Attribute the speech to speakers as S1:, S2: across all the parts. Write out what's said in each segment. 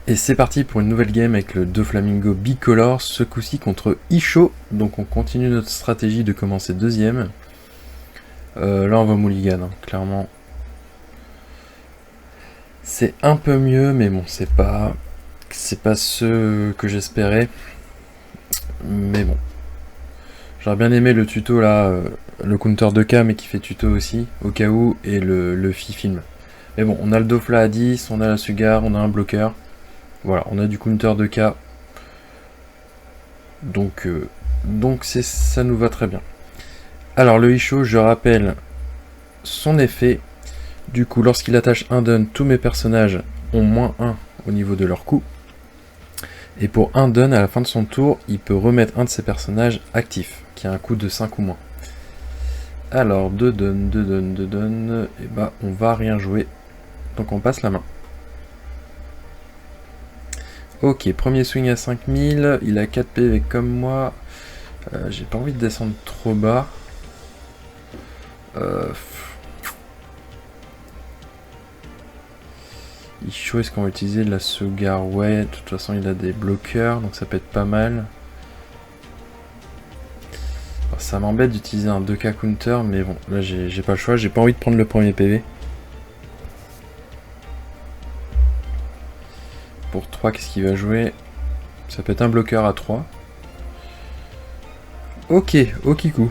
S1: Et c'est parti pour une nouvelle game avec le Doflamingo Bicolore, ce coup-ci contre Isho. Donc on continue notre stratégie de commencer deuxième. Là on va mulligan, hein, clairement. C'est un peu mieux, mais bon, c'est pas ce que j'espérais. Mais bon. J'aurais bien aimé le tuto là, le counter 2K, mais qui fait tuto aussi, au cas où, et le film. Mais bon, on a le Dofla à 10, on a la Sugar, on a un bloqueur. Voilà, on a du counter 2K. Donc ça nous va très bien. Alors le Isho, je rappelle son effet. Du coup, lorsqu'il attache un dun, tous mes personnages ont moins 1 au niveau de leur coup. Et pour un dun, à la fin de son tour, il peut remettre un de ses personnages actifs, qui a un coût de 5 ou moins. Alors, 2 dun, et bah on va rien jouer. Donc on passe la main. Ok, premier swing à 5000, il a 4 PV comme moi. J'ai pas envie de descendre trop bas. Isho, est-ce qu'on va utiliser la Sugar? Ouais, de toute façon il a des bloqueurs, donc ça peut être pas mal. Alors, ça m'embête d'utiliser un 2K counter, mais bon, là j'ai pas le choix, j'ai pas envie de prendre le premier PV. Pour 3, qu'est-ce qu'il va jouer? Ça peut être un bloqueur à 3. Ok, Okiku.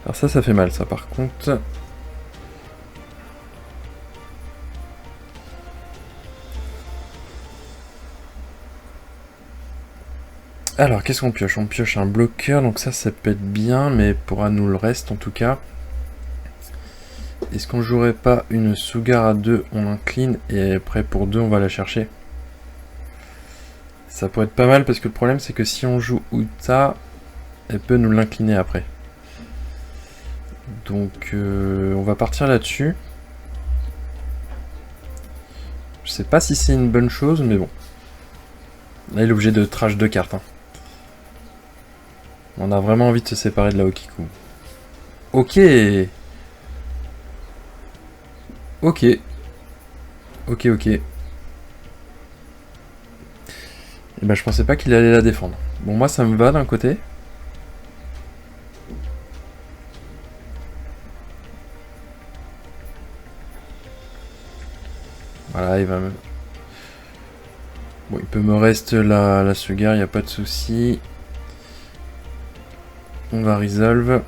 S1: Alors ça fait mal, ça par contre. Alors, qu'est-ce qu'on pioche? On pioche un bloqueur, donc ça peut être bien, mais pourra nous le reste en tout cas. Est-ce qu'on jouerait pas une Sugar à 2, on incline, et après pour 2, on va la chercher? Ça pourrait être pas mal, parce que le problème, c'est que si on joue Uta, elle peut nous l'incliner après. Donc, on va partir là-dessus. Je sais pas si c'est une bonne chose, mais bon. Là, il est obligé de trash 2 cartes. Hein. On a vraiment envie de se séparer de la Okiku. Ok. Ok. Et ben, je pensais pas qu'il allait la défendre. Bon, moi, ça me va d'un côté. Voilà, il va me... Bon, il peut me rester la Sugar, il n'y a pas de souci. On va resolve.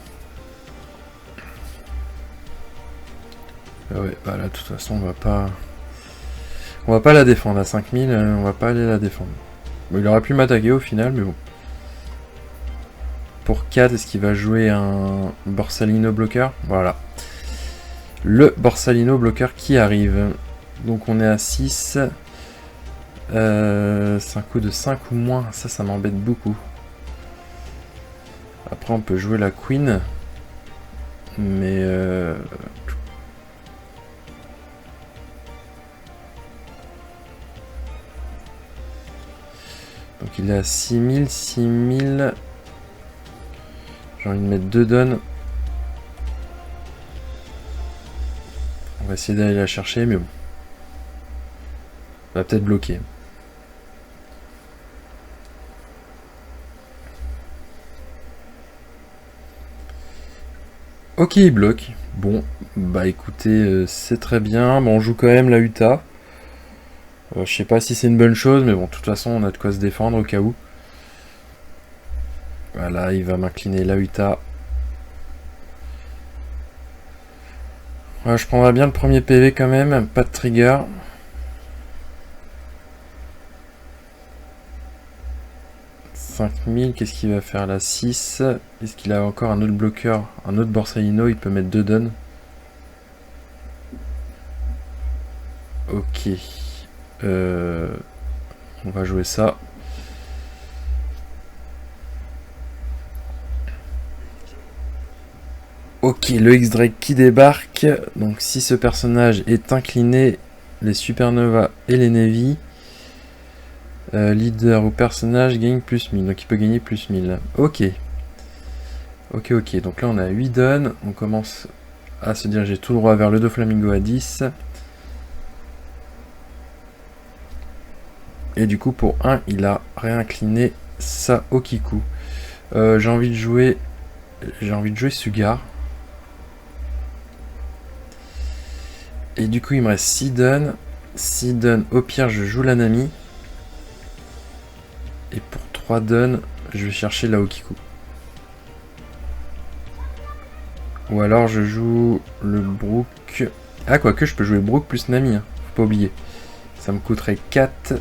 S1: Ouais, bah là, de toute façon, on va pas la défendre. À 5000, on va pas aller la défendre. Bon, il aurait pu m'attaquer au final, mais bon. Pour 4, est-ce qu'il va jouer un Borsalino bloqueur? Voilà. Le Borsalino bloqueur qui arrive. Donc on est à 6. C'est un coup de 5 ou moins. Ça m'embête beaucoup. Après, on peut jouer la Queen. Mais... Donc il est à 6000, 6000. J'ai envie de mettre 2 dons. On va essayer d'aller la chercher, mais bon. On va peut-être bloquer. Ok, il bloque. Bon, bah écoutez, c'est très bien. Bon, on joue quand même la Uta. Je sais pas si c'est une bonne chose, mais bon, de toute façon, on a de quoi se défendre au cas où. Voilà, il va m'incliner la Uta. Ouais, je prendrai bien le premier PV quand même, pas de trigger. « 5000, qu'est-ce qu'il va faire là? 6. Est-ce qu'il a encore un autre bloqueur? Un autre Borsalino, il peut mettre 2 dons. Ok. On va jouer ça. Ok, le X-Drake qui débarque. Donc si ce personnage est incliné, les Supernova et les Navy, leader ou personnage gagne plus 1000. Donc il peut gagner plus 1000. Ok. Donc là on a 8 dons. On commence à se diriger tout droit vers le Doflamingo à 10. Et du coup, pour 1, il a réincliné sa Okiku. J'ai envie de jouer Sugar. Et du coup, il me reste 6 dons. 6 dons, au pire, je joue la Nami. Et pour 3 dons, je vais chercher la Okiku. Ou alors, je joue le Brook. Ah, quoique, je peux jouer Brook plus Nami. Hein. Faut pas oublier. Ça me coûterait 4.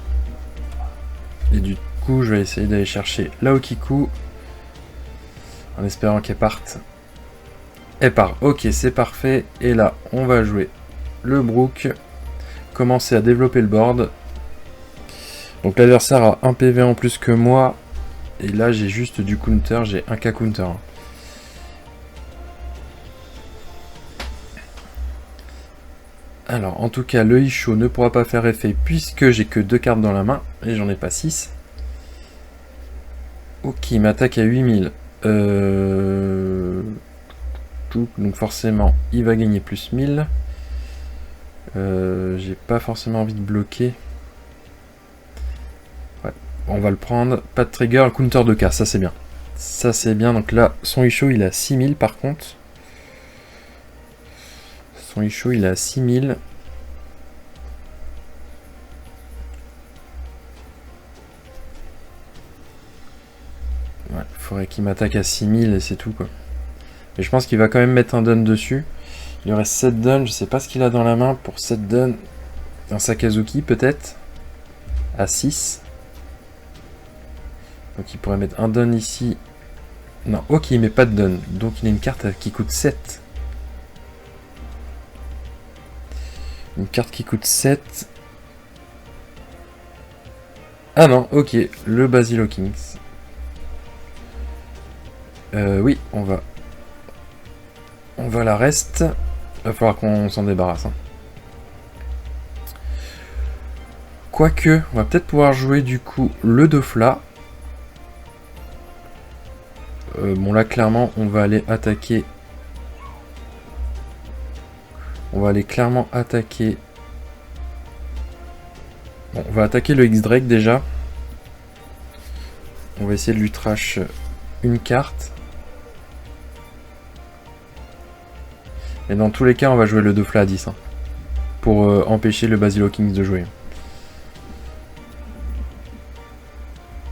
S1: Et du coup, je vais essayer d'aller chercher la Okiku. En espérant qu'elle parte. Elle part. Ok, c'est parfait. Et là, on va jouer le Brook. Commencer à développer le board. Donc l'adversaire a 1 PV en plus que moi. Et là, j'ai juste du counter. J'ai un K counter. Alors, en tout cas, le Isho ne pourra pas faire effet puisque j'ai que 2 cartes dans la main. Et j'en ai pas 6. Ok, il m'attaque à 8000. Donc forcément, il va gagner plus 1000. J'ai pas forcément envie de bloquer. Ouais, on va le prendre. Pas de trigger, counter de K, ça c'est bien. Ça c'est bien, donc là, son Isho il a 6000 par contre. Son Isho il a 6000. Ouais, faudrait qu'il m'attaque à 6000 et c'est tout quoi. Mais je pense qu'il va quand même mettre un don dessus. Il y aurait 7 dons, je sais pas ce qu'il a dans la main pour 7 dons. Un Sakazuki peut-être. À 6. Donc il pourrait mettre un don ici. Non, ok, il met pas de don. Donc il a une carte qui coûte 7. Une carte qui coûte 7. Ah non, ok, le Basilo Kings. Oui, on va la reste. Va falloir qu'on s'en débarrasse. Hein. Quoique, on va peut-être pouvoir jouer du coup le Dofla. Bon là clairement on va aller attaquer. On va aller clairement attaquer. Bon, on va attaquer le X-Drake déjà. On va essayer de lui trash une carte. Et dans tous les cas on va jouer le Dofla à 10. Hein, pour empêcher le Basilo Kings de jouer.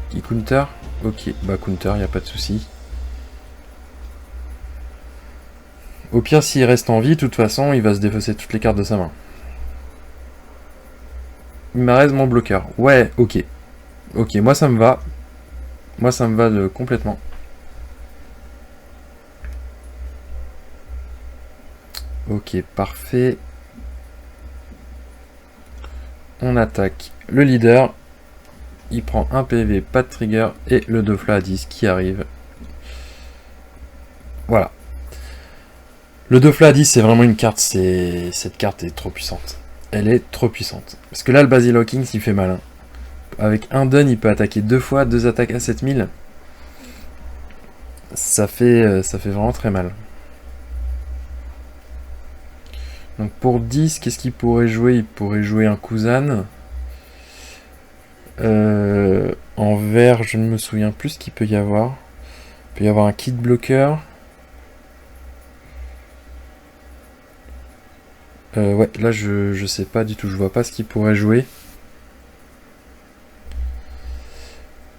S1: Qui counter? Ok, bah counter, y a pas de souci. Au pire, s'il reste en vie, de toute façon, il va se défausser toutes les cartes de sa main. Il me reste mon bloqueur. Ouais, ok. Ok, moi ça me va. Moi ça me va complètement. Ok, parfait. On attaque le leader. Il prend un PV, pas de trigger. Et le Dofla à 10 qui arrive. Voilà. Le Dofla à 10, c'est vraiment une carte. Cette carte est trop puissante. Elle est trop puissante. Parce que là, le Basilo Kings, il fait mal. Hein. Avec un dun, il peut attaquer 2 fois, 2 attaques à 7000. Ça fait vraiment très mal. Donc pour 10, qu'est-ce qu'il pourrait jouer? Il pourrait jouer un Kuzan. En vert, je ne me souviens plus ce qu'il peut y avoir. Il peut y avoir un kit bloqueur. Ouais, là je sais pas du tout, je vois pas ce qu'il pourrait jouer.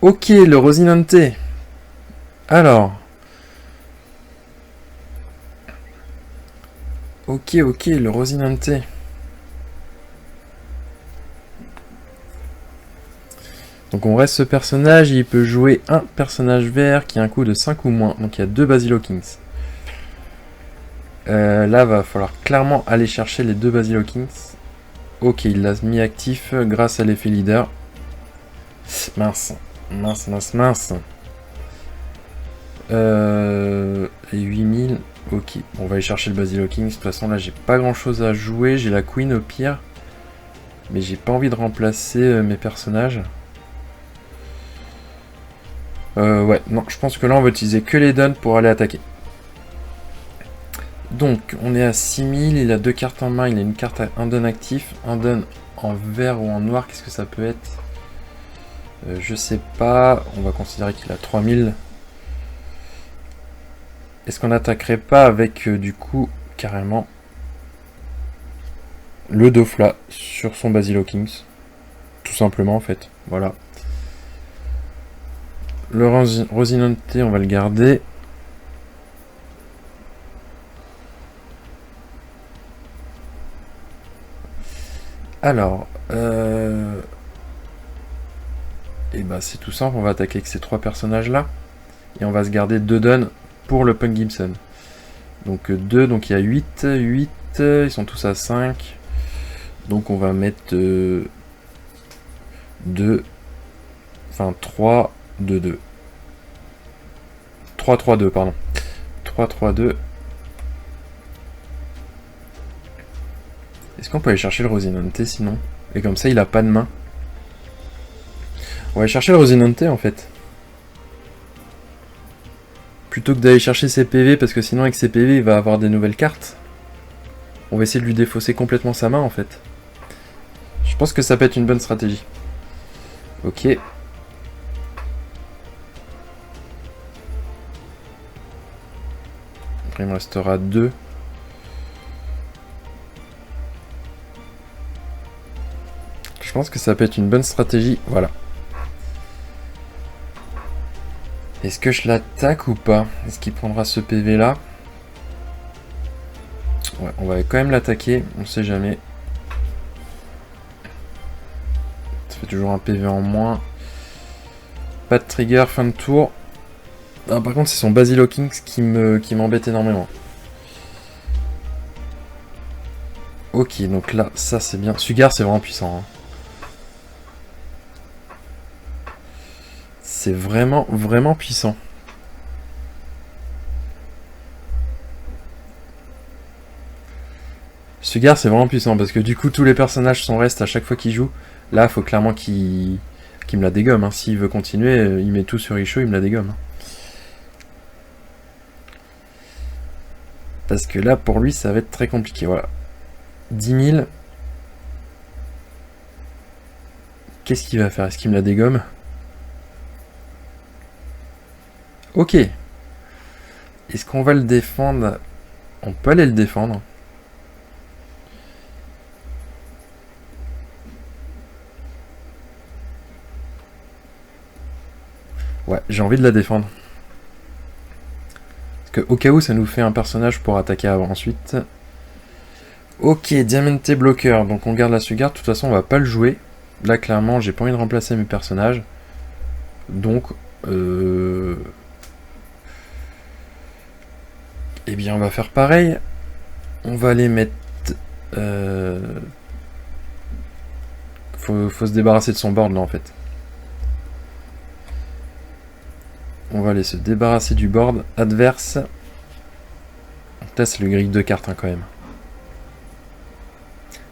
S1: Ok, le Rosinante. Alors. Ok, le Rosinante. Donc on reste ce personnage, il peut jouer un personnage vert qui a un coût de 5 ou moins. Donc il y a 2 Basilo Kings. Là, va falloir clairement aller chercher les 2 Basilo Kings. Ok, il l'a mis actif grâce à l'effet leader. Mince. Et 8000. Ok, on va aller chercher le Basilo Kings. De toute façon, là, j'ai pas grand chose à jouer. J'ai la Queen au pire. Mais j'ai pas envie de remplacer mes personnages. Ouais, non, je pense que là, on va utiliser que les dons pour aller attaquer. Donc, on est à 6000, il a 2 cartes en main, il a une carte à un don actif, un don en vert ou en noir, qu'est-ce que ça peut être? Je sais pas, on va considérer qu'il a 3000. Est-ce qu'on n'attaquerait pas avec du coup carrément le Dofla sur son Basilo Kings? Tout simplement en fait, voilà. Le Rosinante, on va le garder. Alors, et bah c'est tout simple, on va attaquer avec ces 3 personnages là. Et on va se garder 2 dons pour le Punk Gibson. Donc 2, donc il y a 8, ils sont tous à 5. Donc on va mettre 2, enfin 3, 2, 2. 3, 3, 2, pardon. 3, 3, 2. Est-ce qu'on peut aller chercher le Rosinante sinon? Et comme ça il a pas de main. On va aller chercher le Rosinante en fait. Plutôt que d'aller chercher ses PV, parce que sinon avec ses PV il va avoir des nouvelles cartes. On va essayer de lui défausser complètement sa main en fait. Je pense que ça peut être une bonne stratégie. Ok. Il me restera 2. Je pense que ça peut être une bonne stratégie. Voilà. Est-ce que je l'attaque ou pas? Est-ce qu'il prendra ce PV là? Ouais, on va quand même l'attaquer. On sait jamais. Ça fait toujours un PV en moins. Pas de trigger, fin de tour. Ah, par contre, c'est son Basilo Kings qui m'embête énormément. Ok, donc là, ça c'est bien. Sugar, c'est vraiment puissant. Hein. C'est vraiment, vraiment puissant. Sugar, c'est vraiment puissant parce que du coup, tous les personnages sont restent à chaque fois qu'il joue. Là, il faut clairement qu'il me la dégomme. Hein. S'il veut continuer, il met tout sur Isho, il me la dégomme. Hein. Parce que là, pour lui, ça va être très compliqué. Voilà. 10 000. Qu'est-ce qu'il va faire? Est-ce qu'il me la dégomme? Ok. Est-ce qu'on va le défendre? On peut aller le défendre. Ouais, j'ai envie de la défendre. Parce que au cas où, ça nous fait un personnage pour attaquer ensuite. Ok, Diamante bloqueur. Donc on garde la Sugar. De toute façon, on va pas le jouer. Là, clairement, j'ai pas envie de remplacer mes personnages. Donc, eh bien, on va faire pareil. On va les mettre... Faut se débarrasser de son board, là, en fait. On va aller se débarrasser du board adverse. Donc là, c'est le grille de cartes, hein, quand même.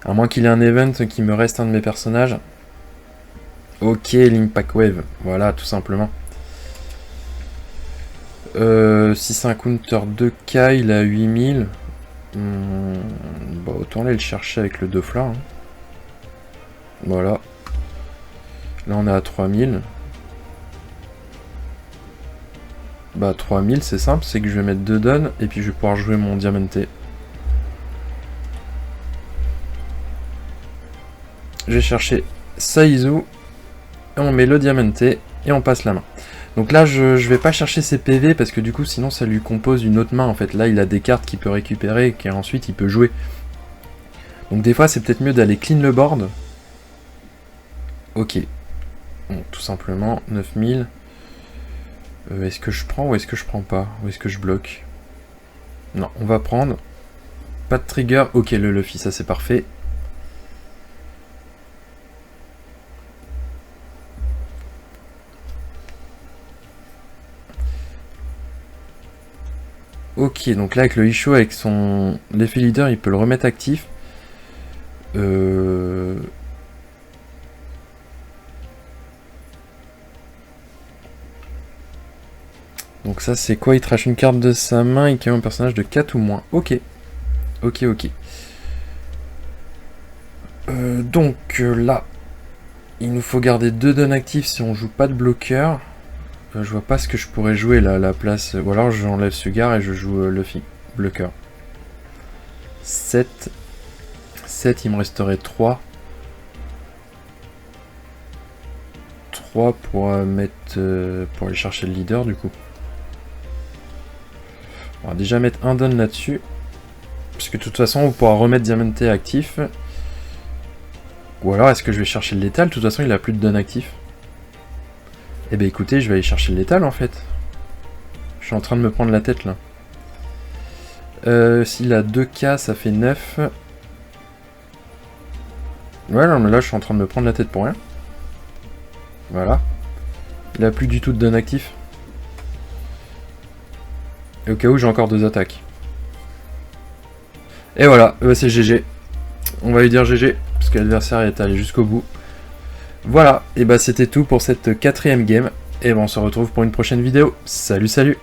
S1: À moins qu'il ait un event qui me reste un de mes personnages. Ok, l'Impact Wave. Voilà, tout simplement. Si c'est un counter 2K, il a 8000. Bah, autant aller le chercher avec le Dofla. Hein. Voilà. Là, on est à 3000. Bah, 3000, c'est simple. C'est que je vais mettre 2 dons. Et puis, je vais pouvoir jouer mon Diamante. Je vais chercher Saizu. Et on met le Diamante. Et on passe la main. Donc là, je vais pas chercher ses PV parce que du coup, sinon, ça lui compose une autre main. En fait, là, il a des cartes qu'il peut récupérer et ensuite il peut jouer. Donc des fois, c'est peut-être mieux d'aller clean le board. Ok. Bon, tout simplement, 9000. Est-ce que je prends ou est-ce que je prends pas? Ou est-ce que je bloque? Non, on va prendre. Pas de trigger. Ok, le Luffy, ça c'est parfait. Ok, donc là avec le Isho, avec son l'effet leader, il peut le remettre actif. Donc ça c'est quoi? Il trash une carte de sa main et qui a un personnage de 4 ou moins. Ok. Ok. Donc là, Il nous faut garder 2 dons actifs si on joue pas de bloqueur. Je vois pas ce que je pourrais jouer là à la place. Ou alors j'enlève Sugar et je joue Luffy. Bloqueur. 7. 7, il me resterait 3. 3 pour mettre. Pour aller chercher le leader du coup. On va déjà mettre un don là-dessus. Parce que de toute façon on pourra remettre Diamante actif. Ou alors est-ce que je vais chercher le létal? De toute façon il a plus de don actif. Eh ben écoutez, je vais aller chercher le létal en fait. Je suis en train de me prendre la tête là. S'il a 2K, ça fait 9. Ouais, non, mais là je suis en train de me prendre la tête pour rien. Voilà. Il a plus du tout de don actif. Et au cas où, j'ai encore 2 attaques. Et voilà, bah c'est GG. On va lui dire GG, parce que l'adversaire est allé jusqu'au bout. Voilà, et bah c'était tout pour cette 4ème game. Et bah on se retrouve pour une prochaine vidéo. Salut, salut!